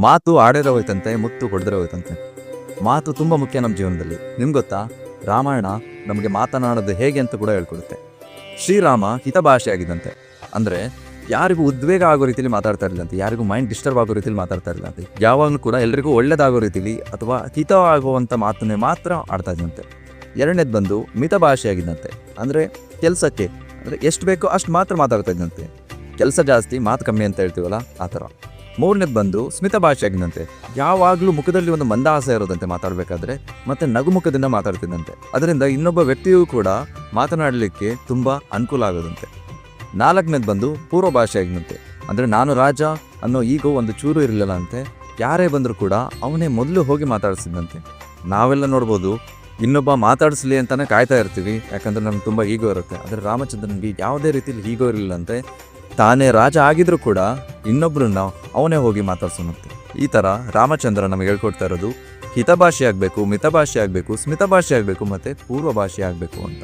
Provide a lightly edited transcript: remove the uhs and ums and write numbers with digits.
ಮಾತು ಆಡೇರ ಹೋಯ್ತಂತೆ, ಮುತ್ತು ಕೊಡದ್ರೆ ಹೋಯ್ತಂತೆ. ಮಾತು ತುಂಬ ಮುಖ್ಯ ನಮ್ಮ ಜೀವನದಲ್ಲಿ. ನಿಮ್ಗೆ ಗೊತ್ತಾ, ರಾಮಾಯಣ ನಮಗೆ ಮಾತನಾಡೋದು ಹೇಗೆ ಅಂತ ಕೂಡ ಹೇಳ್ಕೊಡುತ್ತೆ. ಶ್ರೀರಾಮ ಹಿತಭಾಷೆ ಆಗಿದ್ದಂತೆ, ಅಂದರೆ ಯಾರಿಗೂ ಉದ್ವೇಗ ಆಗೋ ರೀತಿಯಲ್ಲಿ ಮಾತಾಡ್ತಾ ಇರಲಿಲ್ಲಂತೆ, ಯಾರಿಗೂ ಮೈಂಡ್ ಡಿಸ್ಟರ್ಬ್ ಆಗೋ ರೀತಿಯಲ್ಲಿ ಮಾತಾಡ್ತಾ ಇರಲಿಲ್ಲಂತೆ. ಯಾವಾಗಲೂ ಕೂಡ ಎಲ್ರಿಗೂ ಒಳ್ಳೇದಾಗೋ ರೀತಿಯಲ್ಲಿ ಅಥವಾ ಹಿತವಾಗುವಂಥ ಮಾತನ್ನೇ ಮಾತ್ರ ಆಡ್ತಾ ಇದ್ದಂತೆ. ಎರಡನೇದು ಬಂದು ಮಿತಭಾಷೆ ಆಗಿದ್ದಂತೆ, ಅಂದರೆ ಕೆಲಸಕ್ಕೆ ಅಂದರೆ ಎಷ್ಟು ಬೇಕೋ ಅಷ್ಟು ಮಾತ್ರ ಮಾತಾಡ್ತಾ ಇದ್ದಂತೆ. ಕೆಲಸ ಜಾಸ್ತಿ ಮಾತು ಕಮ್ಮಿ ಅಂತ ಹೇಳ್ತೀವಲ್ಲ, ಆ ಥರ. ಮೂರನೇದು ಬಂದು ಸ್ಮಿತ ಭಾಷೆ ಆಗಿದ್ದಂತೆ, ಯಾವಾಗಲೂ ಮುಖದಲ್ಲಿ ಒಂದು ಮಂದಹಾಸ ಇರೋದಂತೆ ಮಾತಾಡಬೇಕಾದ್ರೆ, ಮತ್ತು ನಗುಮುಖದಿಂದ ಮಾತಾಡ್ತಿದ್ದಂತೆ. ಅದರಿಂದ ಇನ್ನೊಬ್ಬ ವ್ಯಕ್ತಿಯೂ ಕೂಡ ಮಾತನಾಡಲಿಕ್ಕೆ ತುಂಬ ಅನುಕೂಲ ಆಗೋದಂತೆ. ನಾಲ್ಕನೇದು ಬಂದು ಪೂರ್ವ ಭಾಷೆ ಆಗಿದ್ದಂತೆ, ಅಂದರೆ ನಾನು ರಾಜ ಅನ್ನೋ ಈಗೋ ಒಂದು ಚೂರು ಇರಲಿಲ್ಲ ಅಂತೆ. ಯಾರೇ ಬಂದರೂ ಕೂಡ ಅವನೇ ಮೊದಲು ಹೋಗಿ ಮಾತಾಡಿಸಿದಂತೆ. ನಾವೆಲ್ಲ ನೋಡ್ಬೋದು, ಇನ್ನೊಬ್ಬ ಮಾತಾಡಿಸ್ಲಿ ಅಂತಲೇ ಕಾಯ್ತಾ ಇರ್ತೀವಿ, ಯಾಕಂದರೆ ನಮ್ಗೆ ತುಂಬ ಈಗೋ ಇರುತ್ತೆ. ಆದರೆ ರಾಮಚಂದ್ರನಿಗೆ ಯಾವುದೇ ರೀತಿಯಲ್ಲಿ ಈಗೋ ಇರಲಿಲ್ಲಂತೆ. ತಾನೇ ರಾಜ ಆಗಿದ್ರೂ ಕೂಡ ಇನ್ನೊಬ್ಬರನ್ನ ಅವನೇ ಹೋಗಿ ಮಾತಾಡ್ಸೋಣಂತೆ. ಈ ಥರ ರಾಮಚಂದ್ರ ನಮಗೆ ಹೇಳ್ಕೊಡ್ತಾ ಇರೋದು ಹಿತಭಾಷೆ ಆಗಬೇಕು, ಮಿತಭಾಷೆ ಆಗಬೇಕು, ಸ್ಮಿತ ಭಾಷೆ ಆಗಬೇಕು ಮತ್ತು ಪೂರ್ವ ಭಾಷೆ ಆಗಬೇಕು ಅಂತ.